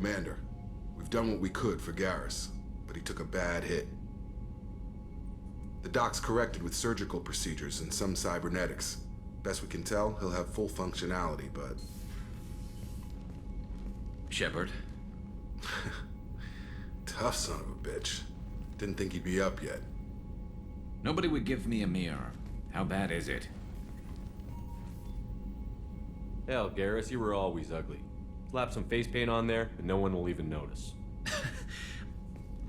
Commander, we've done what we could for Garrus, but he took a bad hit. The doc's corrected with surgical procedures and some cybernetics. Best we can tell, he'll have full functionality, but... Shepard? Tough son of a bitch. Didn't think he'd be up yet. Nobody would give me a mirror. How bad is it? Hell, Garrus, you were always ugly. Slap some face paint on there, and no one will even notice.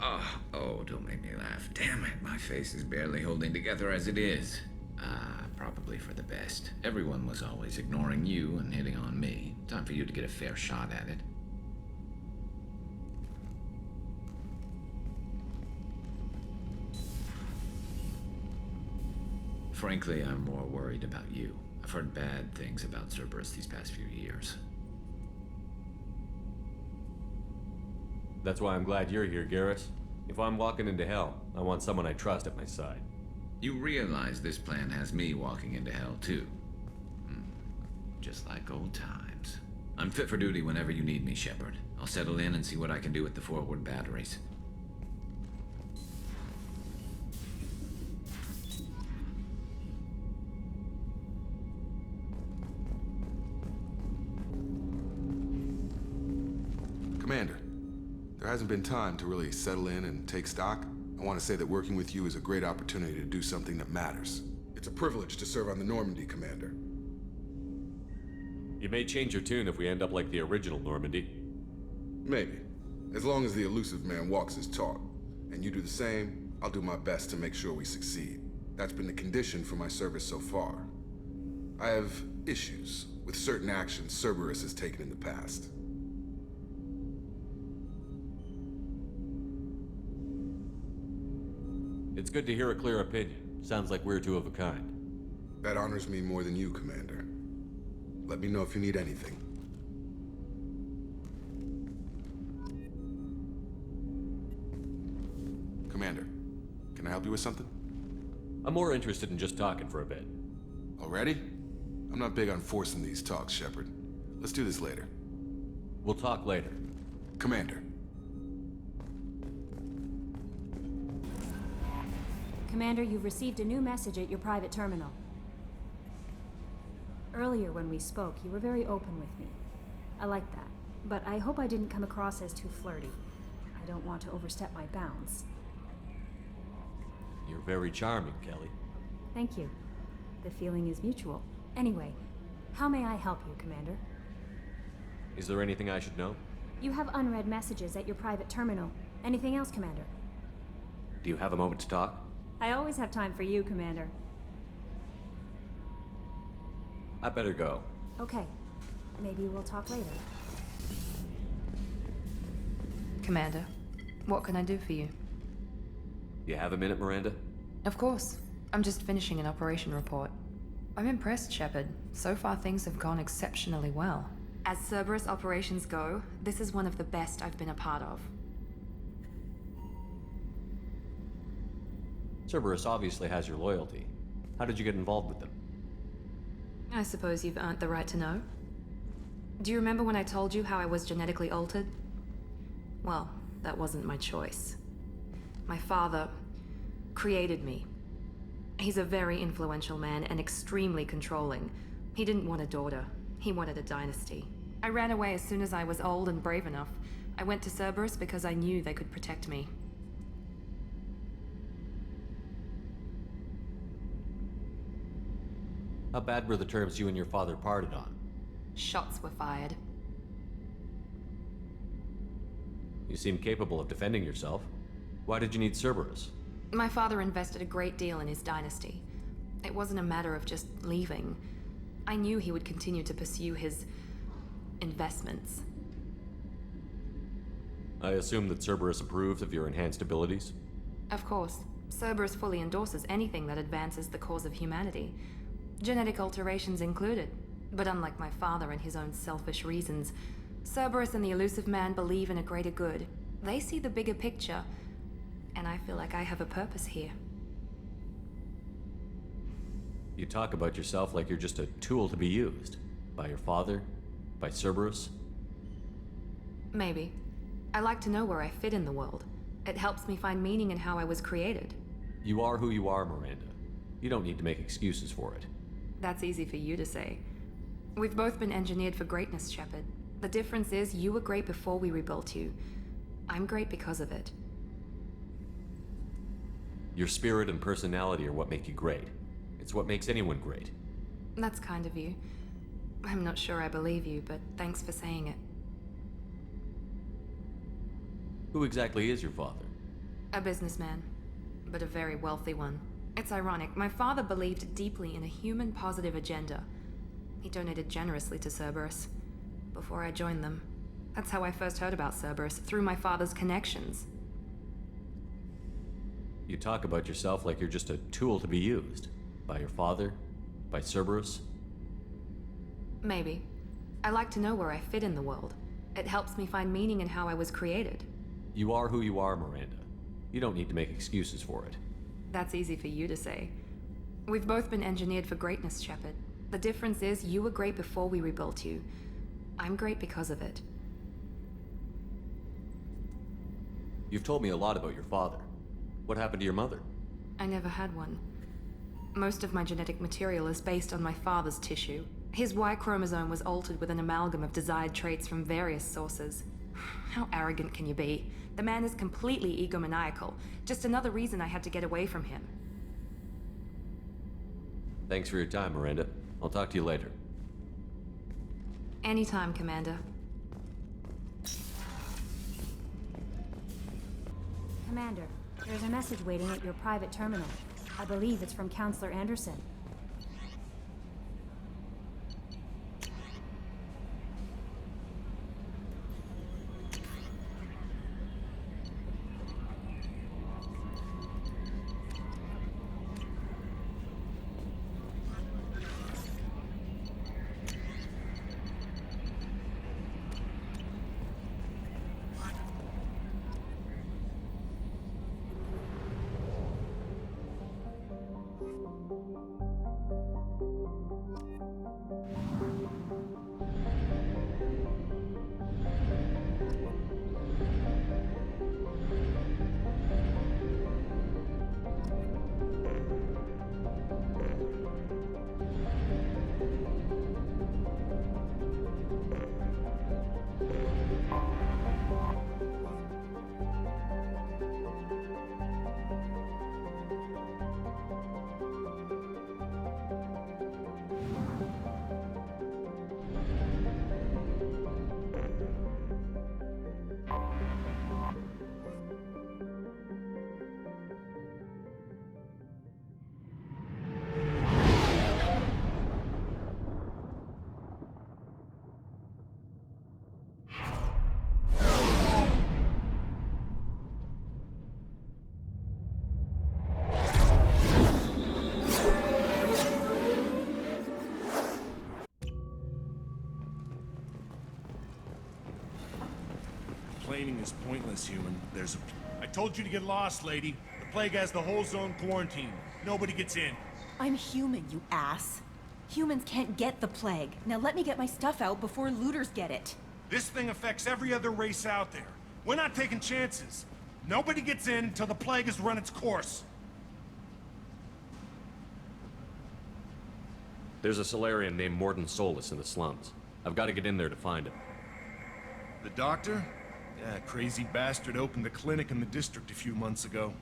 Oh, don't make me laugh. Damn it, my face is barely holding together as it is. Probably for the best. Everyone was always ignoring you and hitting on me. Time for you to get a fair shot at it. Frankly, I'm more worried about you. I've heard bad things about Cerberus these past few years. That's why I'm glad you're here, Garrus. If I'm walking into hell, I want someone I trust at my side. You realize this plan has me walking into hell, too. Just like old times. I'm fit for duty whenever you need me, Shepard. I'll settle in and see what I can do with the forward batteries. Commander, there hasn't been time to really settle in and take stock. I want to say that working with you is a great opportunity to do something that matters. It's a privilege to serve on the Normandy, Commander. You may change your tune if we end up like the original Normandy. Maybe. As long as the elusive man walks his talk. And you do the same, I'll do my best to make sure we succeed. That's been the condition for my service so far. I have issues with certain actions Cerberus has taken in the past. It's good to hear a clear opinion. Sounds like we're two of a kind. That honors me more than you, Commander. Let me know if you need anything. Commander, can I help you with something? I'm more interested in just talking for a bit. Already? I'm not big on forcing these talks, Shepard. Let's do this later. We'll talk later. Commander. Commander, you've received a new message at your private terminal. Earlier when we spoke, you were very open with me. I like that, but I hope I didn't come across as too flirty. I don't want to overstep my bounds. You're very charming, Kelly. Thank you. The feeling is mutual. Anyway, how may I help you, Commander? Is there anything I should know? You have unread messages at your private terminal. Anything else, Commander? Do you have a moment to talk? I always have time for you, Commander. I better go. Okay. Maybe we'll talk later. Commander, what can I do for you? You have a minute, Miranda? Of course. I'm just finishing an operation report. I'm impressed, Shepard. So far things have gone exceptionally well. As Cerberus operations go, this is one of the best I've been a part of. Cerberus obviously has your loyalty. How did you get involved with them? I suppose you've earned the right to know. Do you remember when I told you how I was genetically altered? Well, that wasn't my choice. My father created me. He's a very influential man and extremely controlling. He didn't want a daughter. He wanted a dynasty. I ran away as soon as I was old and brave enough. I went to Cerberus because I knew they could protect me. How bad were the terms you and your father parted on? Shots were fired. You seem capable of defending yourself. Why did you need Cerberus? My father invested a great deal in his dynasty. It wasn't a matter of just leaving. I knew he would continue to pursue his investments. I assume that Cerberus approves of your enhanced abilities? Of course. Cerberus fully endorses anything that advances the cause of humanity. Genetic alterations included. But unlike my father and his own selfish reasons, Cerberus and the Elusive Man believe in a greater good. They see the bigger picture, and I feel like I have a purpose here. You talk about yourself like you're just a tool to be used. By your father? By Cerberus? Maybe. I like to know where I fit in the world. It helps me find meaning in how I was created. You are who you are, Miranda. You don't need to make excuses for it. That's easy for you to say. We've both been engineered for greatness, Shepard. The difference is you were great before we rebuilt you. I'm great because of it. Your spirit and personality are what make you great. It's what makes anyone great. That's kind of you. I'm not sure I believe you, but thanks for saying it. Who exactly is your father? A businessman, but a very wealthy one. It's ironic. My father believed deeply in a human positive agenda. He donated generously to Cerberus before I joined them. That's how I first heard about Cerberus, through my father's connections. You talk about yourself like you're just a tool to be used. By your father? By Cerberus? Maybe. I like to know where I fit in the world. It helps me find meaning in how I was created. You are who you are, Miranda. You don't need to make excuses for it. That's easy for you to say. We've both been engineered for greatness, Shepard. The difference is you were great before we rebuilt you. I'm great because of it. You've told me a lot about your father. What happened to your mother? I never had one. Most of my genetic material is based on my father's tissue. His Y chromosome was altered with an amalgam of desired traits from various sources. How arrogant can you be? The man is completely egomaniacal. Just another reason I had to get away from him. Thanks for your time, Miranda. I'll talk to you later. Anytime, Commander. Commander, there's a message waiting at your private terminal. I believe it's from Counselor Anderson. Complaining is pointless, human. I told you to get lost, lady. The plague has the whole zone quarantined. Nobody gets in. I'm human, you ass. Humans can't get the plague. Now let me get my stuff out before looters get it. This thing affects every other race out there. We're not taking chances. Nobody gets in until the plague has run its course. There's a Solarian named Morden Solus in the slums. I've got to get in there to find him. The doctor? Yeah, crazy bastard opened a clinic in the district a few months ago.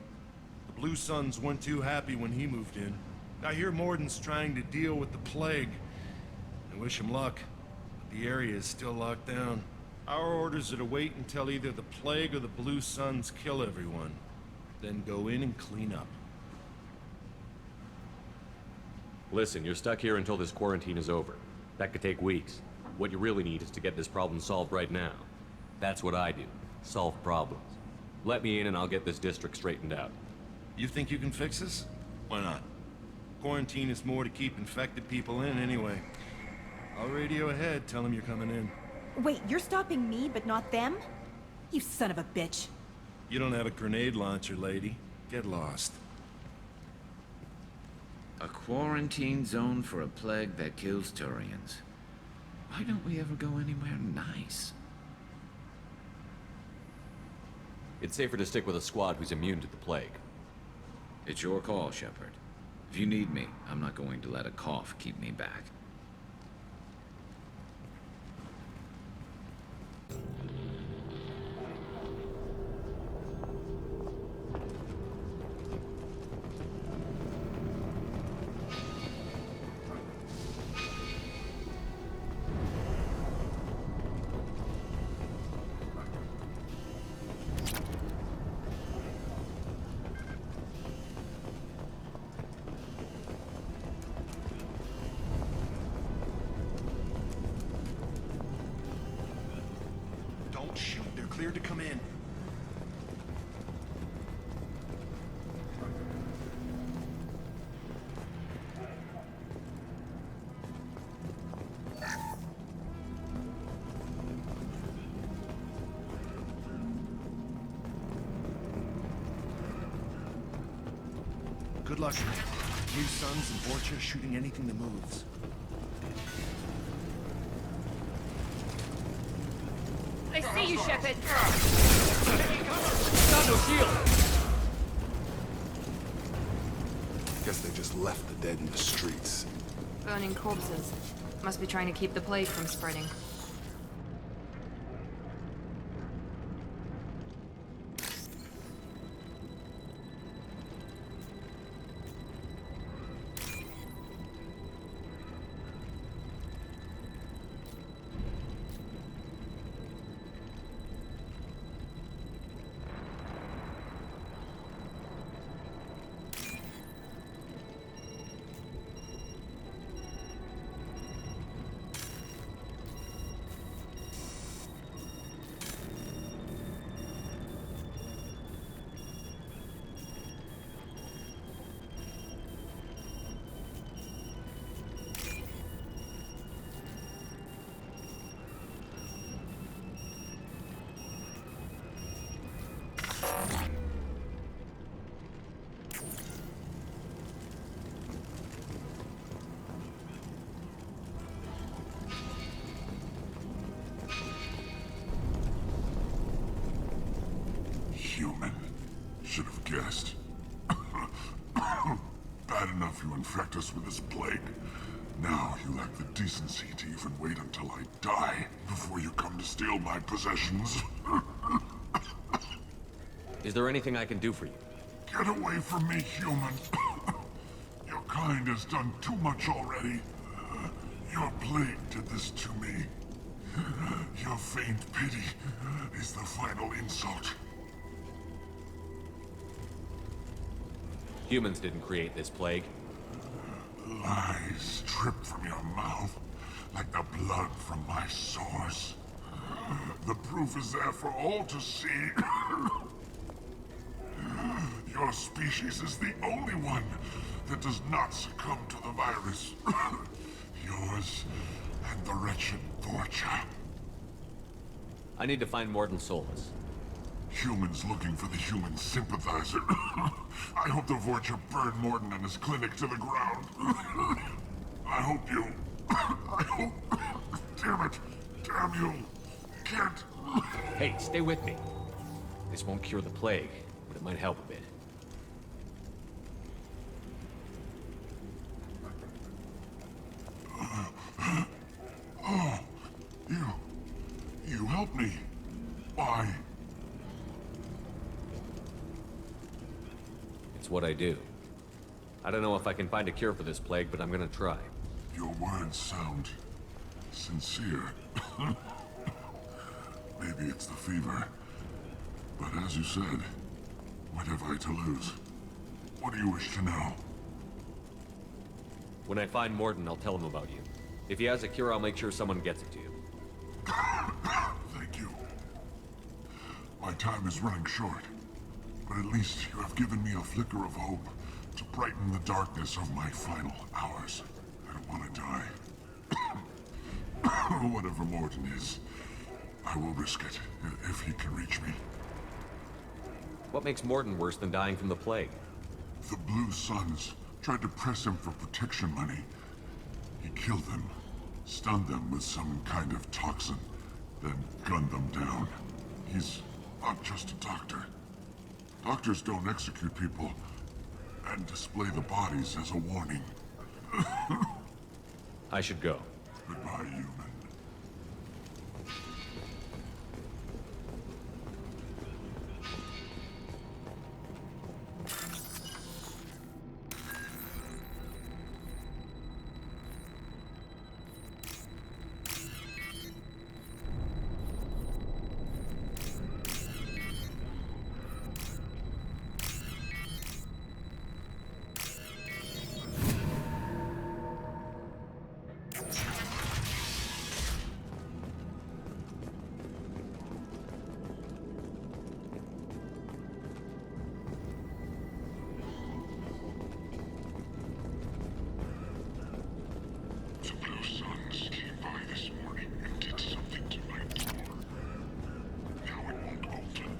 The Blue Suns weren't too happy when he moved in. I hear Morden's trying to deal with the plague. I wish him luck, but the area is still locked down. Our orders are to wait until either the plague or the Blue Suns kill everyone. Then go in and clean up. Listen, you're stuck here until this quarantine is over. That could take weeks. What you really need is to get this problem solved right now. That's what I do. Solve problems. Let me in and I'll get this district straightened out. You think you can fix this? Why not? Quarantine is more to keep infected people in anyway. I'll radio ahead, tell them you're coming in. Wait, you're stopping me, but not them? You son of a bitch. You don't have a grenade launcher, lady. Get lost. A quarantine zone for a plague that kills Turians. Why don't we ever go anywhere nice? It's safer to stick with a squad who's immune to the plague. It's your call, Shepard. If you need me, I'm not going to let a cough keep me back. Don't shoot. They're cleared to come in. Good luck. Blue Suns and Vorcha shooting anything that moves. I see you, Shepard. Got no shield! Guess they just left the dead in the streets. Burning corpses. Must be trying to keep the plague from spreading. Human. Should have guessed. Bad enough you infect us with this plague. Now you lack the decency to even wait until I die before you come to steal my possessions. Is there anything I can do for you? Get away from me, human. Your kind has done too much already. Your plague did this to me. Your faint pity is the final insult. Humans didn't create this plague. Lies drip from your mouth like the blood from my sores. The proof is there for all to see. Your species is the only one that does not succumb to the virus. Yours and the wretched Vorcha. I need to find Morden Solus. Humans looking for the human sympathizer. I hope the Vorcha burn Morden and his clinic to the ground. I hope you... I hope... Damn it! Damn you! Can't... Hey, stay with me. This won't cure the plague, but it might help a bit. Oh, you helped me. Why? It's what I do. I don't know if I can find a cure for this plague, but I'm gonna try. Your words sound sincere. Maybe it's the fever. But as you said, what have I to lose? What do you wish to know? When I find Morden, I'll tell him about you. If he has a cure, I'll make sure someone gets it to you. Thank you. My time is running short. But at least you have given me a flicker of hope to brighten the darkness of my final hours. I don't want to die. Whatever Morden is, I will risk it if he can reach me. What makes Morden worse than dying from the plague? The Blue Suns tried to press him for protection money. He killed them, stunned them with some kind of toxin, then gunned them down. He's I'm just a doctor. Doctors don't execute people and display the bodies as a warning. I should go. Goodbye, human. The Blue Suns came by this morning and did something to my door. Now it won't open.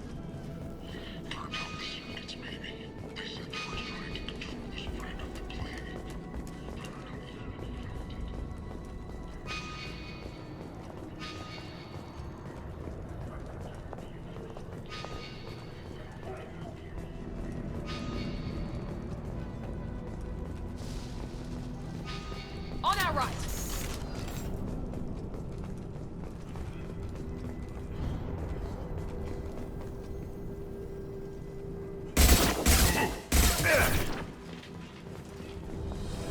Turned out the circuits, maybe. They said they were trying to control the spread of the plague. On our right.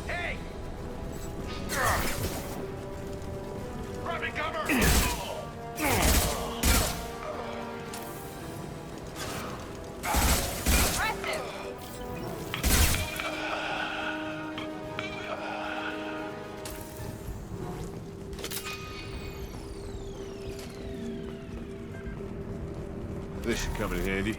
Hey! Grabbing cover! Aggressive! This should come in handy.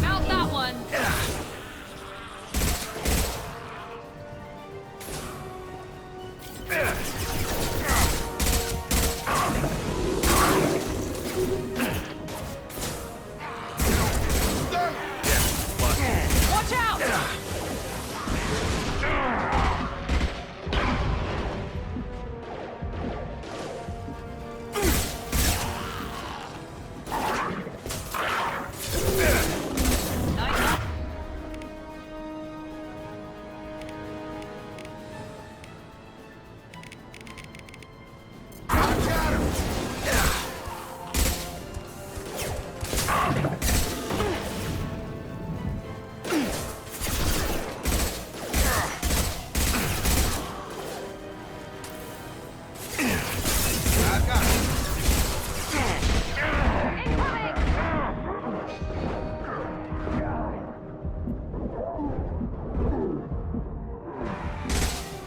Mount that one! Watch out! Nice.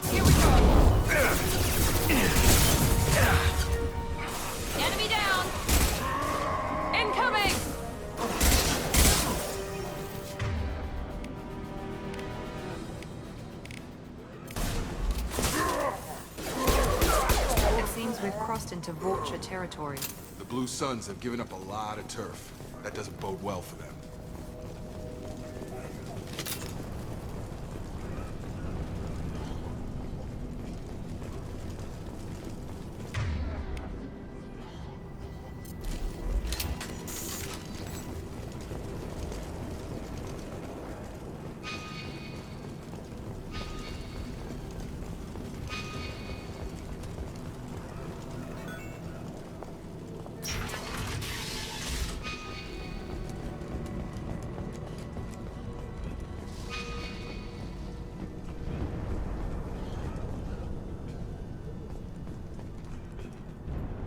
Here we go. Enemy down. Incoming. It seems we've crossed into Vulture territory. The Blue Suns have given up a lot of turf. That doesn't bode well for them.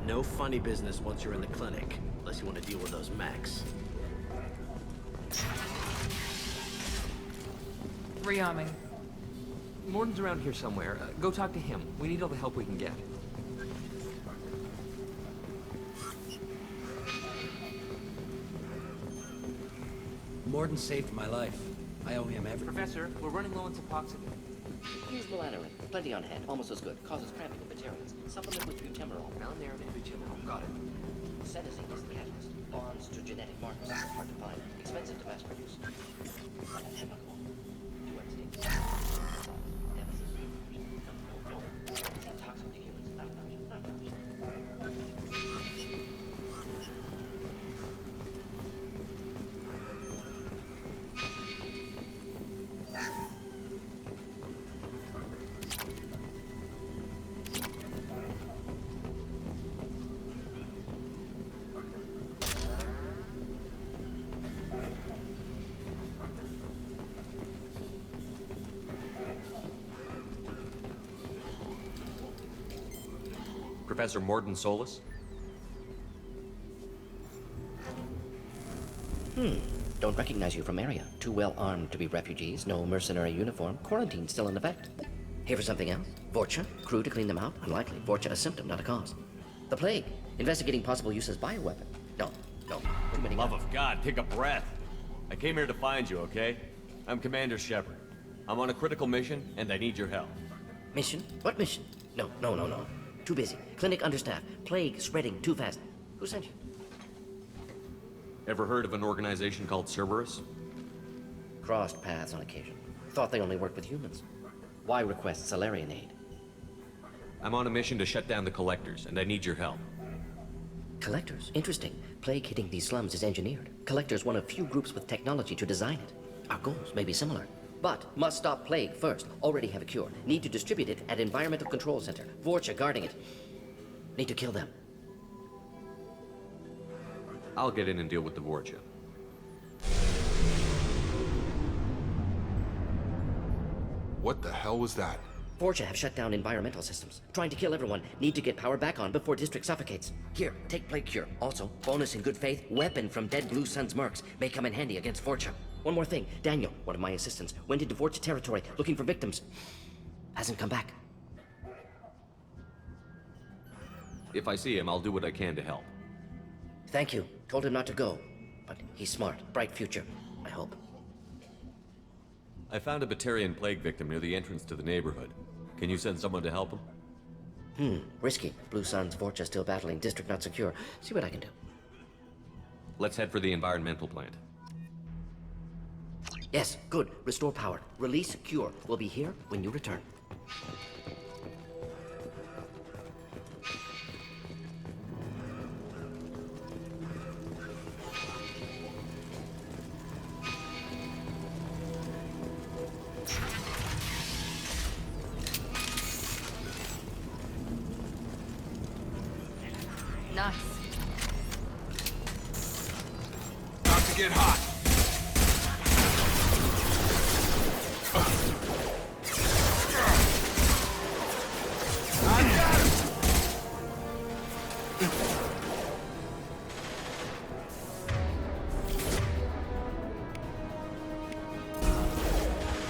No funny business once you're in the clinic, unless you want to deal with those mechs. Rearming. Morden's around here somewhere. Go talk to him. We need all the help we can get. Morden saved my life. I owe him everything. Professor, we're running low on Suboxone. Use melanorin. Plenty on hand. Almost as good. Causes cramping in bacterians. Supplement with butymerol. Malnarin and butymerol. Got it. Senescence is the catalyst. Bonds to genetic markers. Hard to find. Expensive to mass produce. Chemical. To extinct. Deficit. Toxic to humans. Professor Morden Solis? Don't recognize you from area. Too well armed to be refugees. No mercenary uniform. Quarantine still in effect. Here for something else? Vorcha? Crew to clean them out? Unlikely. Vorcha a symptom, not a cause. The plague. Investigating possible use as bioweapon. No. Too many. Love of God, take a breath. I came here to find you, okay? I'm Commander Shepard. I'm on a critical mission, and I need your help. Mission? What mission? No. Too busy. Clinic understaffed. Plague spreading too fast. Who sent you? Ever heard of an organization called Cerberus? Crossed paths on occasion. Thought they only worked with humans. Why request Salarian aid? I'm on a mission to shut down the Collectors, and I need your help. Collectors? Interesting. Plague hitting these slums is engineered. Collectors one of few groups with technology to design it. Our goals may be similar. But must stop plague first. Already have a cure. Need to distribute it at Environmental Control Center. Vorcha guarding it. Need to kill them. I'll get in and deal with the Vorcha. What the hell was that? Vorcha have shut down environmental systems. Trying to kill everyone. Need to get power back on before district suffocates. Here, take plague cure. Also, bonus in good faith, weapon from dead Blue Sun's mercs. May come in handy against Vorcha. One more thing. Daniel, one of my assistants, went into Vorcha territory looking for victims. Hasn't come back. If I see him, I'll do what I can to help. Thank you. Told him not to go. But he's smart. Bright future. I hope. I found a Batarian plague victim near the entrance to the neighborhood. Can you send someone to help him? Risky. Blue Sun's Vorcha still battling. District not secure. See what I can do. Let's head for the environmental plant. Yes, good. Restore power. Release cure. We'll be here when you return. Nice. About to get hot.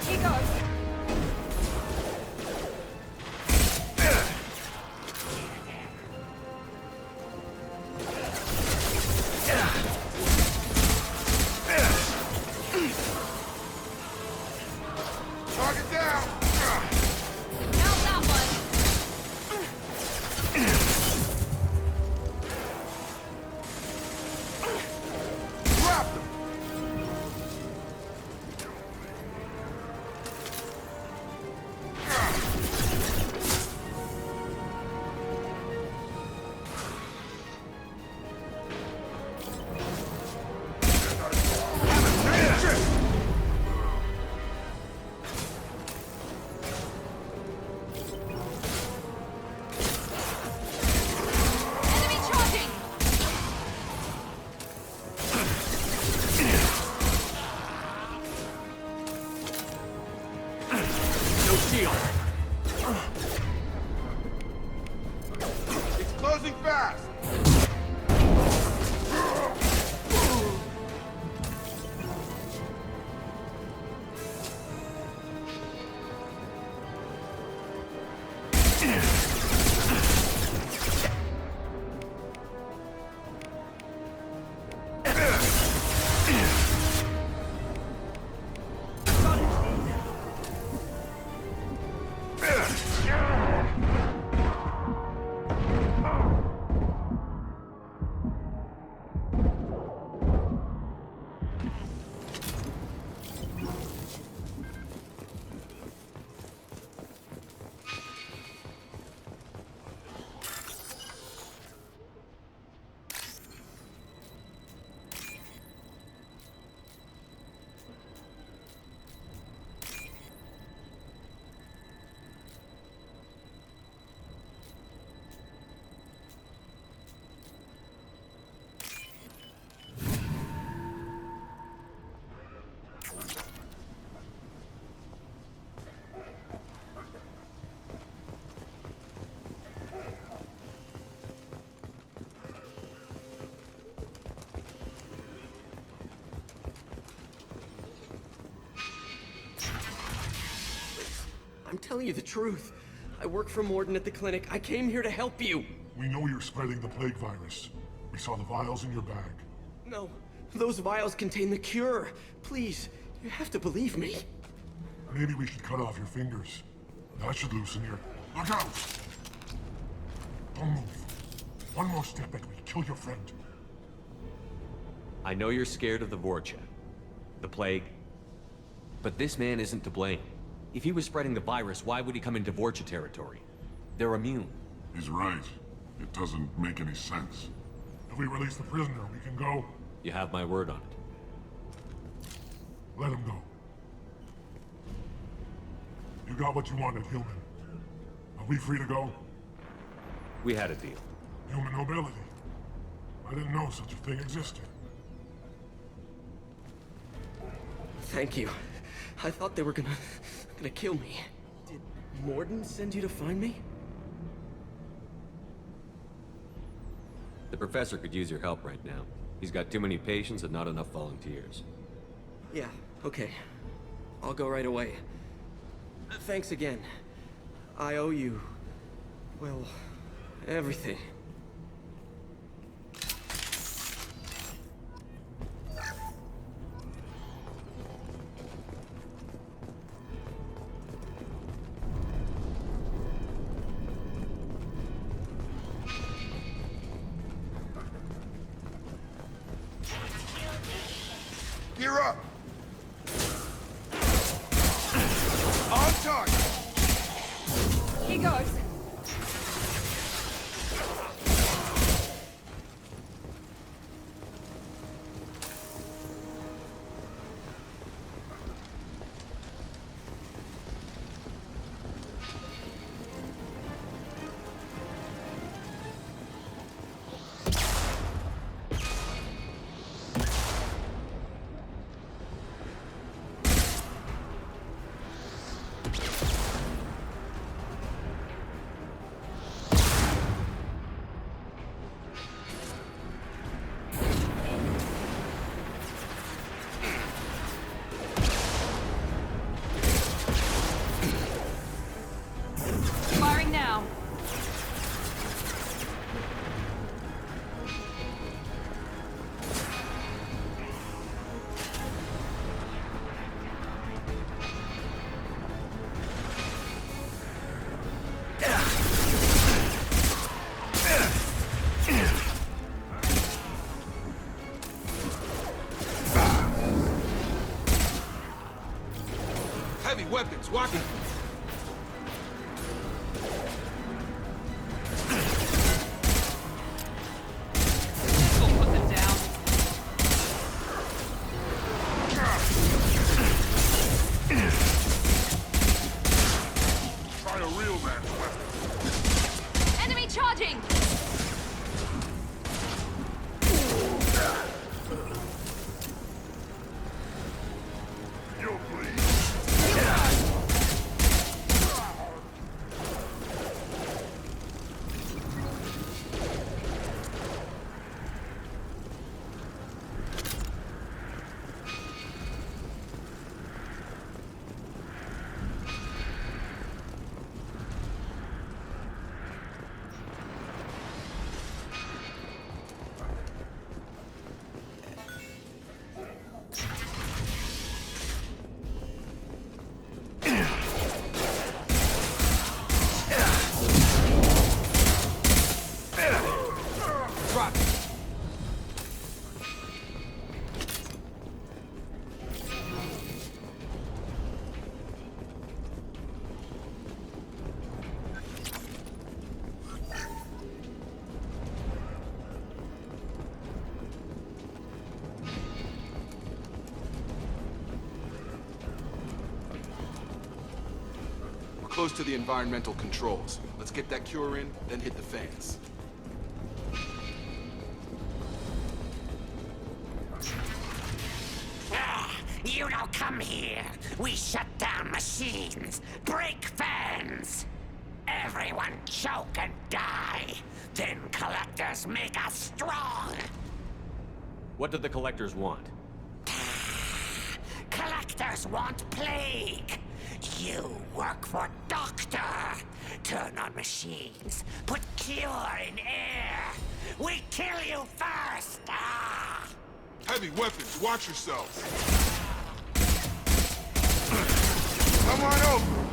He goes. Target down! Now that one. Drop them! Enemy charging. No shield! It's closing fast! you the truth. I work for Morden at the clinic. I came here to help you. We know you're spreading the plague virus. We saw the vials in your bag. No, those vials contain the cure. Please, you have to believe me. Maybe we should cut off your fingers. That should loosen your... Look out! Don't move. One more step and we kill your friend. I know you're scared of the Vorcha, the plague, but this man isn't to blame. If he was spreading the virus, why would he come into Vorcha territory? They're immune. He's right. It doesn't make any sense. If we release the prisoner, we can go. You have my word on it. Let him go. You got what you wanted, human. Are we free to go? We had a deal. Human nobility. I didn't know such a thing existed. Thank you. I thought they were gonna kill me. Did Morden send you to find me? The professor could use your help right now. He's got too many patients and not enough volunteers. Yeah, okay. I'll go right away. Thanks again. I owe you... well, everything. Gear up! On target! Here goes. Firing now. Heavy weapons, walking. We'll put them down. Try a real man's weapon. Enemy charging! You'll bleed. Drop it. We're close to the environmental controls. Let's get that cure in, then hit the fans. You don't come here. We shut down machines, break fans. Everyone choke and die. Then collectors make us strong. What did the collectors want? Collectors want plague. You work for Doctor. Turn on machines. Put cure in air. We kill you first. Ah! Heavy weapons, watch yourselves. Come on over.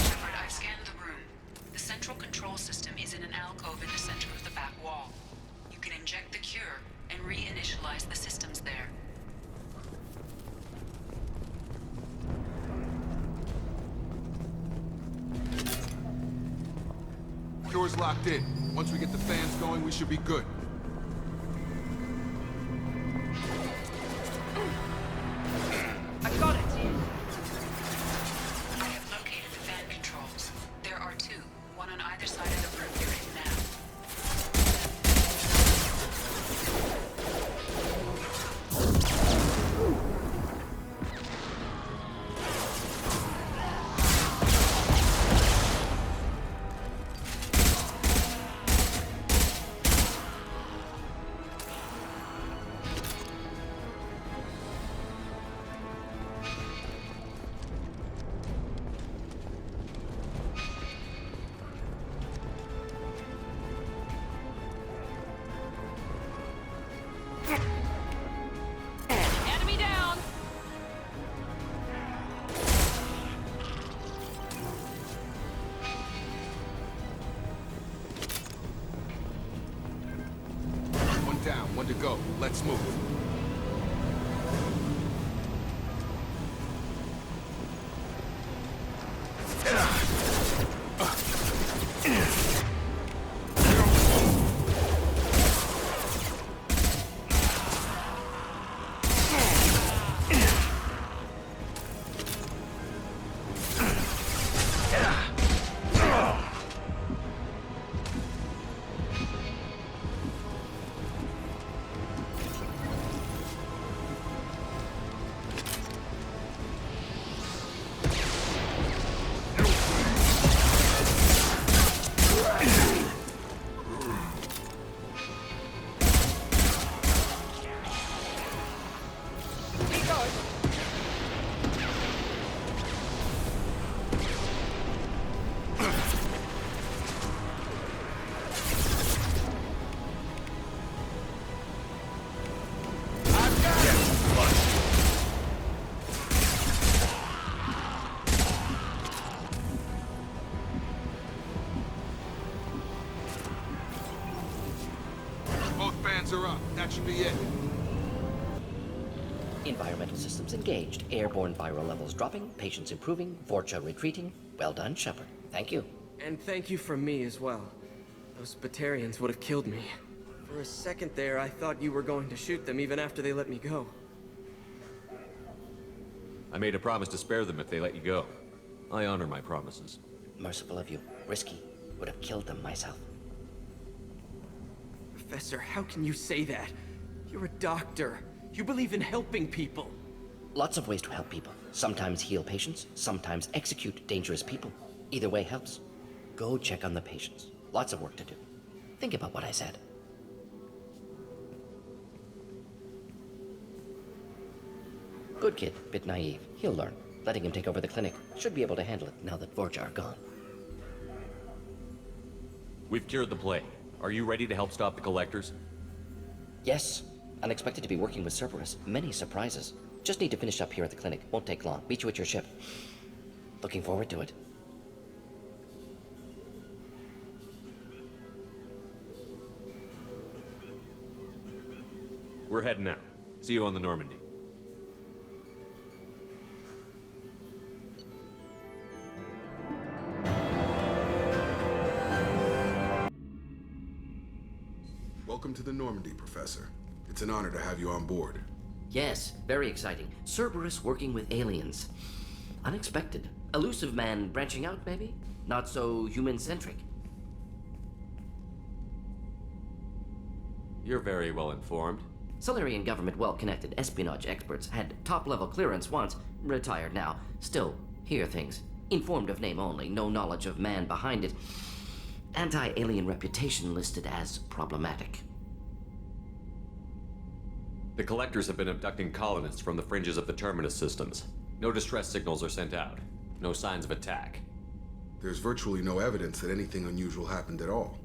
Shepard, I've scanned the room. The central control system is in an alcove in the center of the back wall. You can inject the cure and reinitialize the systems there. Cure's locked in. Once we get the fans going, we should be good. I got it. I have located the fan controls. There are two, one on either side of the room you're in now. Enemy down. One down, one to go. Let's move. He goes. Both fans are up. That should be it. Environmental systems engaged. Airborne viral levels dropping. Patients improving. Vorcha retreating. Well done, Shepard. Thank you. And thank you from me as well. Those Batarians would have killed me. For a second there, I thought you were going to shoot them even after they let me go. I made a promise to spare them if they let you go. I honor my promises. Merciful of you. Risky. Would have killed them myself. Professor, how can you say that? You're a doctor. You believe in helping people. Lots of ways to help people. Sometimes heal patients, sometimes execute dangerous people. Either way helps. Go check on the patients. Lots of work to do. Think about what I said. Good kid, bit naive. He'll learn. Letting him take over the clinic. Should be able to handle it now that Vorcha are gone. We've cured the plague. Are you ready to help stop the collectors? Yes. Unexpected to be working with Cerberus. Many surprises. Just need to finish up here at the clinic. Won't take long. Meet you at your ship. Looking forward to it. We're heading out. See you on the Normandy. Welcome to the Normandy, Professor. It's an honor to have you on board. Yes, very exciting. Cerberus working with aliens. Unexpected. Elusive man branching out, maybe? Not so human-centric. You're very well informed. Solarian government well-connected espionage experts had top-level clearance once, retired now. Still, hear things. Informed of name only, no knowledge of man behind it. Anti-alien reputation listed as problematic. The Collectors have been abducting colonists from the fringes of the Terminus systems. No distress signals are sent out. No signs of attack. There's virtually no evidence that anything unusual happened at all.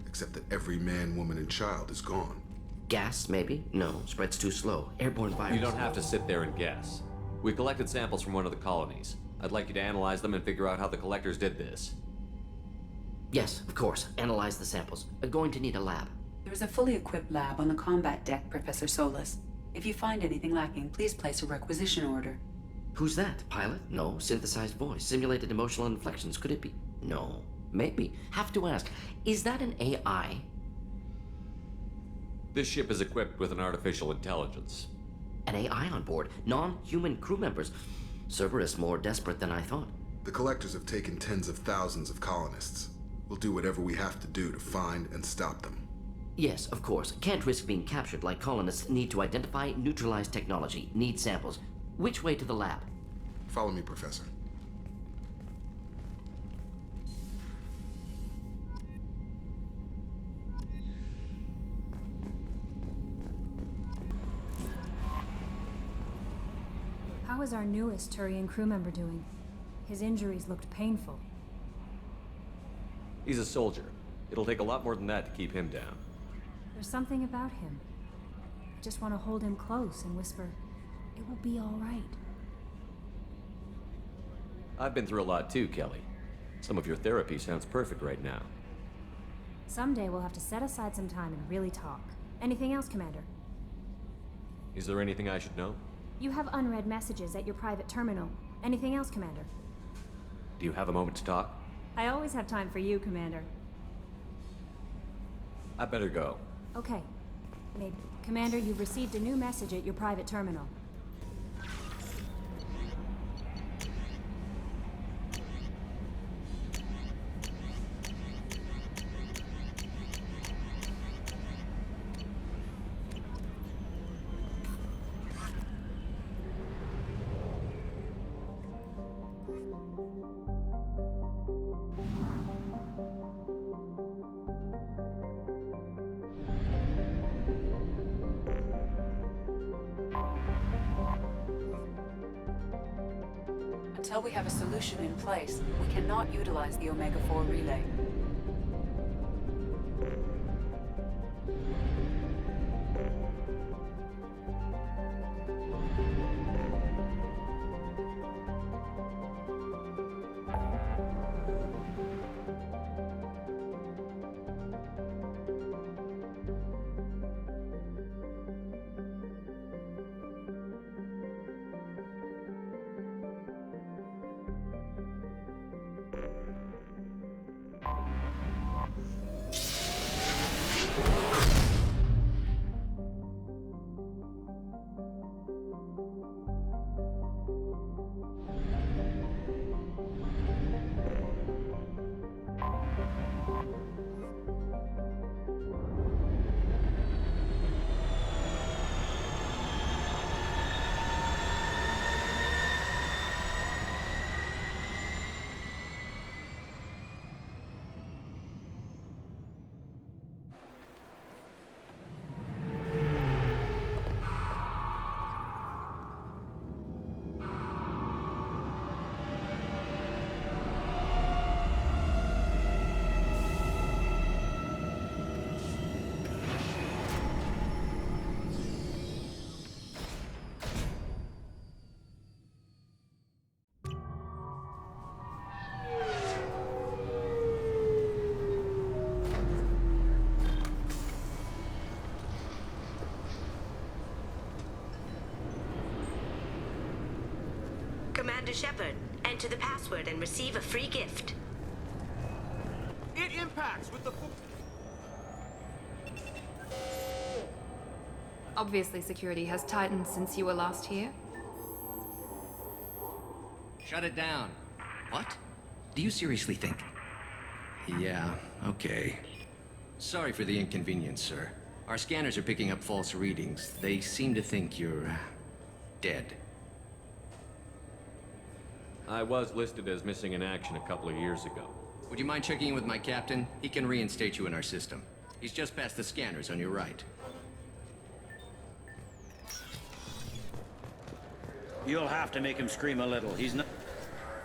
Except that every man, woman, and child is gone. Gas, maybe? No, spreads too slow. Airborne virus. You don't have to sit there and guess. We collected samples from one of the colonies. I'd like you to analyze them and figure out how the Collectors did this. Yes, of course. Analyze the samples. Going to need a lab. There is a fully equipped lab on the combat deck, Professor Solis. If you find anything lacking, please place a requisition order. Who's that? Pilot? No. Synthesized voice. Simulated emotional inflections. Could it be? No. Maybe. Have to ask. Is that an AI? This ship is equipped with an artificial intelligence. An AI on board? Non-human crew members? Cerberus more desperate than I thought. The Collectors have taken tens of thousands of colonists. We'll do whatever we have to do to find and stop them. Yes, of course. Can't risk being captured like colonists need to identify, neutralize technology, need samples. Which way to the lab? Follow me, Professor. How is our newest Turian crew member doing? His injuries looked painful. He's a soldier. It'll take a lot more than that to keep him down. There's something about him. I just want to hold him close and whisper, "It will be all right." I've been through a lot too, Kelly. Some of your therapy sounds perfect right now. Someday we'll have to set aside some time and really talk. Anything else, Commander? Is there anything I should know? You have unread messages at your private terminal. Anything else, Commander? Do you have a moment to talk? I always have time for you, Commander. I better go. Okay. Maybe. Commander, you've received a new message at your private terminal. Until we have a solution in place, we cannot utilize the Omega-4 relay. Commander Shepard, enter the password and receive a free gift. It impacts with the Obviously, security has tightened since you were last here. Shut it down. What? Do you seriously think? Yeah, okay. Sorry for the inconvenience, sir. Our scanners are picking up false readings. They seem to think you're dead. I was listed as missing in action a couple of years ago. Would you mind checking in with my captain? He can reinstate you in our system. He's just past the scanners on your right. You'll have to make him scream a little. He's not...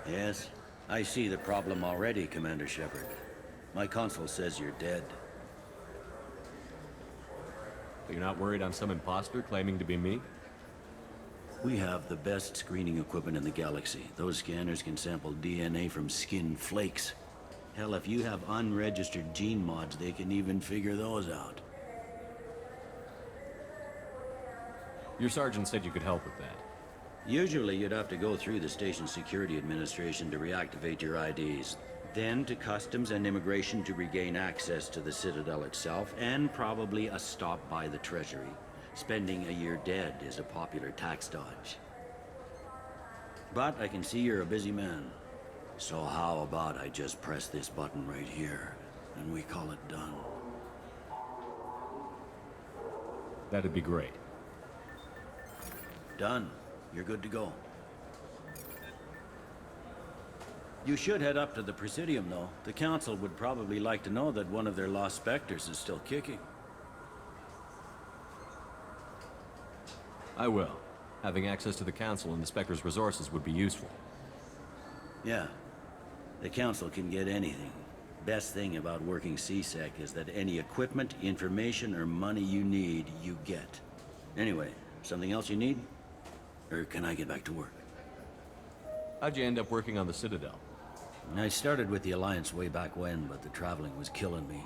Yes, I see the problem already, Commander Shepard. My console says you're dead. You're not worried I'm some imposter claiming to be me? We have the best screening equipment in the galaxy. Those scanners can sample DNA from skin flakes. Hell, if you have unregistered gene mods, they can even figure those out. Your sergeant said you could help with that. Usually, you'd have to go through the station security administration to reactivate your IDs. Then to Customs and Immigration to regain access to the Citadel itself, and probably a stop by the Treasury. Spending a year dead is a popular tax dodge. But I can see you're a busy man. So how about I just press this button right here, and we call it done? That'd be great. Done. You're good to go. You should head up to the Presidium, though. The Council would probably like to know that one of their lost Spectres is still kicking. I will. Having access to the Council and the Spectre's resources would be useful. Yeah. The Council can get anything. Best thing about working CSEC is that any equipment, information, or money you need, you get. Anyway, something else you need? Or can I get back to work? How'd you end up working on the Citadel? I started with the Alliance way back when, but the traveling was killing me.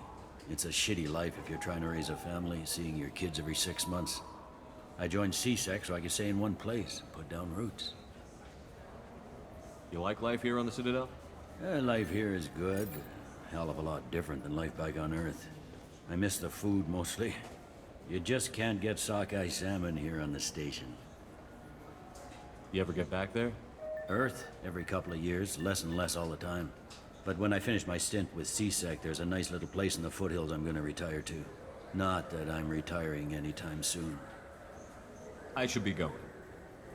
It's a shitty life if you're trying to raise a family, seeing your kids every 6 months. I joined CSEC so I could stay in one place and put down roots. You like life here on the Citadel? Life here is good. A hell of a lot different than life back on Earth. I miss the food mostly. You just can't get sockeye salmon here on the station. You ever get back there? Earth, every couple of years, less and less all the time. But when I finish my stint with CSEC, there's a nice little place in the foothills I'm gonna retire to. Not that I'm retiring anytime soon. I should be going.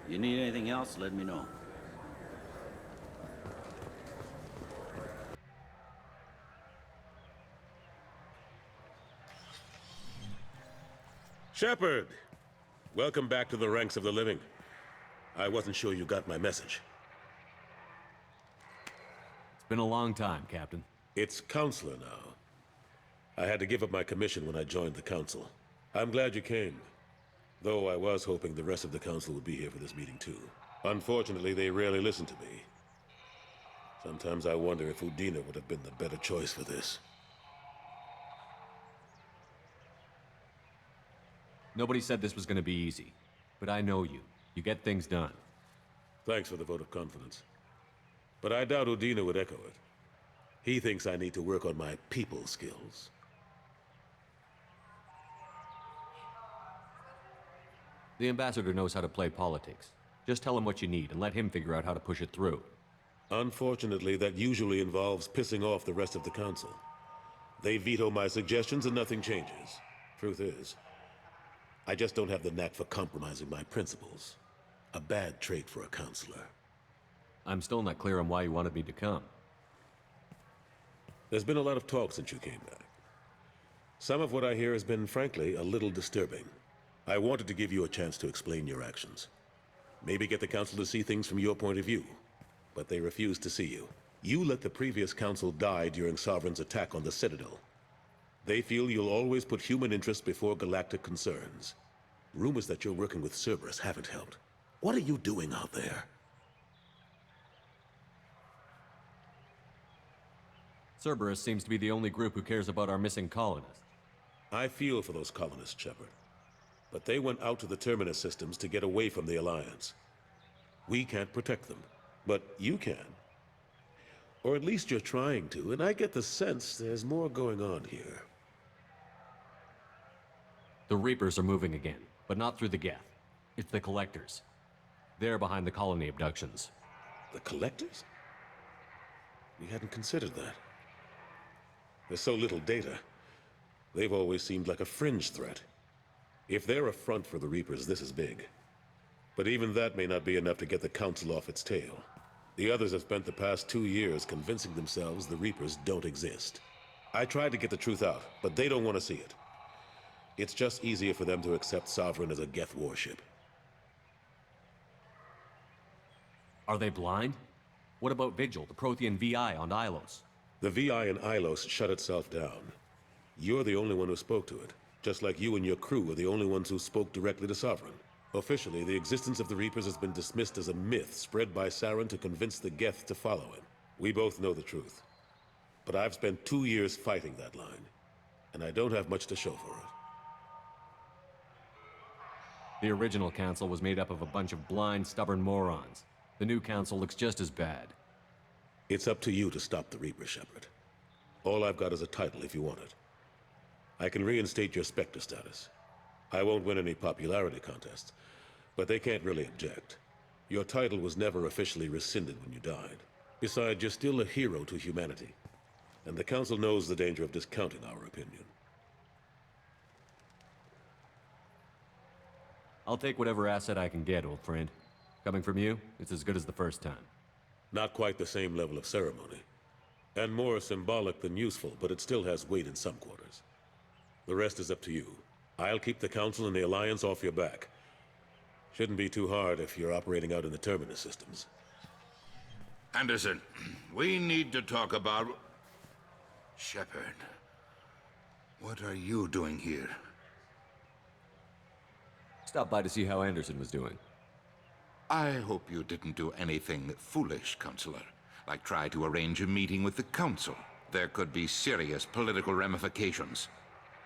You need anything else, let me know. Shepard! Welcome back to the ranks of the living. I wasn't sure you got my message. It's been a long time, Captain. It's Counselor now. I had to give up my commission when I joined the Council. I'm glad you came. Though I was hoping the rest of the Council would be here for this meeting too. Unfortunately, they rarely listen to me. Sometimes I wonder if Udina would have been the better choice for this. Nobody said this was gonna be easy. But I know you. You get things done. Thanks for the vote of confidence. But I doubt Udina would echo it. He thinks I need to work on my people skills. The ambassador knows how to play politics. Just tell him what you need and let him figure out how to push it through. Unfortunately, that usually involves pissing off the rest of the Council. They veto my suggestions and nothing changes. Truth is, I just don't have the knack for compromising my principles. A bad trait for a counselor. I'm still not clear on why you wanted me to come. There's been a lot of talk since you came back. Some of what I hear has been, frankly, a little disturbing. I wanted to give you a chance to explain your actions. Maybe get the Council to see things from your point of view. But they refuse to see you. You let the previous Council die during Sovereign's attack on the Citadel. They feel you'll always put human interests before galactic concerns. Rumors that you're working with Cerberus haven't helped. What are you doing out there? Cerberus seems to be the only group who cares about our missing colonists. I feel for those colonists, Shepard. But they went out to the Terminus systems to get away from the Alliance. We can't protect them, but you can. Or at least you're trying to, and I get the sense there's more going on here. The Reapers are moving again, but not through the Geth. It's the Collectors. They're behind the colony abductions. The Collectors? We hadn't considered that. There's so little data. They've always seemed like a fringe threat. If they're a front for the Reapers, this is big. But even that may not be enough to get the Council off its tail. The others have spent the past 2 years convincing themselves the Reapers don't exist. I tried to get the truth out, but they don't want to see it. It's just easier for them to accept Sovereign as a Geth warship. Are they blind? What about Vigil, the Prothean VI on Ilos? The VI in Ilos shut itself down. You're the only one who spoke to it, just like you and your crew are the only ones who spoke directly to Sovereign. Officially, the existence of the Reapers has been dismissed as a myth spread by Saren to convince the Geth to follow him. We both know the truth. But I've spent 2 years fighting that line, and I don't have much to show for it. The original council was made up of a bunch of blind, stubborn morons. The new council looks just as bad. It's up to you to stop the Reaper, Shepard. All I've got is a title if you want it. I can reinstate your Spectre status. I won't win any popularity contests, but they can't really object. Your title was never officially rescinded when you died. Besides, you're still a hero to humanity, and the Council knows the danger of discounting our opinion. I'll take whatever asset I can get, old friend. Coming from you, it's as good as the first time. Not quite the same level of ceremony, and more symbolic than useful, but it still has weight in some quarters. The rest is up to you. I'll keep the Council and the Alliance off your back. Shouldn't be too hard if you're operating out in the Terminus systems. Anderson, we need to talk about... Shepard, what are you doing here? Stopped by to see how Anderson was doing. I hope you didn't do anything foolish, Counselor. Like try to arrange a meeting with the Council. There could be serious political ramifications.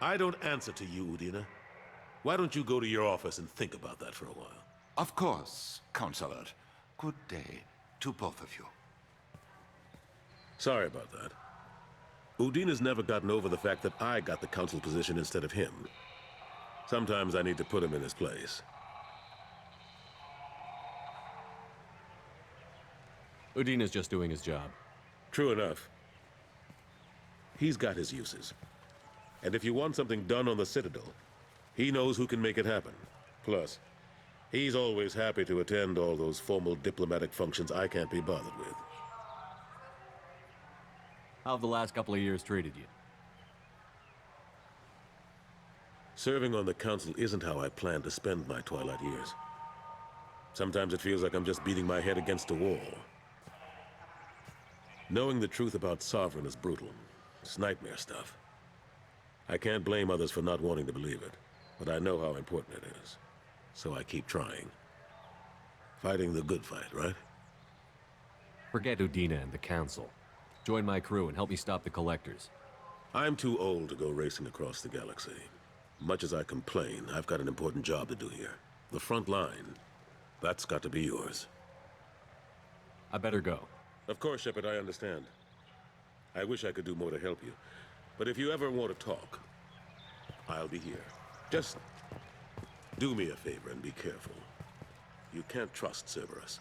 I don't answer to you, Udina. Why don't you go to your office and think about that for a while? Of course, Counselor. Good day to both of you. Sorry about that. Udina's never gotten over the fact that I got the Council position instead of him. Sometimes I need to put him in his place. Udina's just doing his job. True enough. He's got his uses. And if you want something done on the Citadel, he knows who can make it happen. Plus, he's always happy to attend all those formal diplomatic functions I can't be bothered with. How have the last couple of years treated you? Serving on the Council isn't how I plan to spend my twilight years. Sometimes it feels like I'm just beating my head against a wall. Knowing the truth about Sovereign is brutal. It's nightmare stuff. I can't blame others for not wanting to believe it, but I know how important it is. So I keep trying. Fighting the good fight, right? Forget Udina and the Council. Join my crew and help me stop the Collectors. I'm too old to go racing across the galaxy. Much as I complain, I've got an important job to do here. The front line. That's got to be yours. I better go. Of course, Shepard, I understand. I wish I could do more to help you. But if you ever want to talk, I'll be here. Just do me a favor and be careful. You can't trust Cerberus.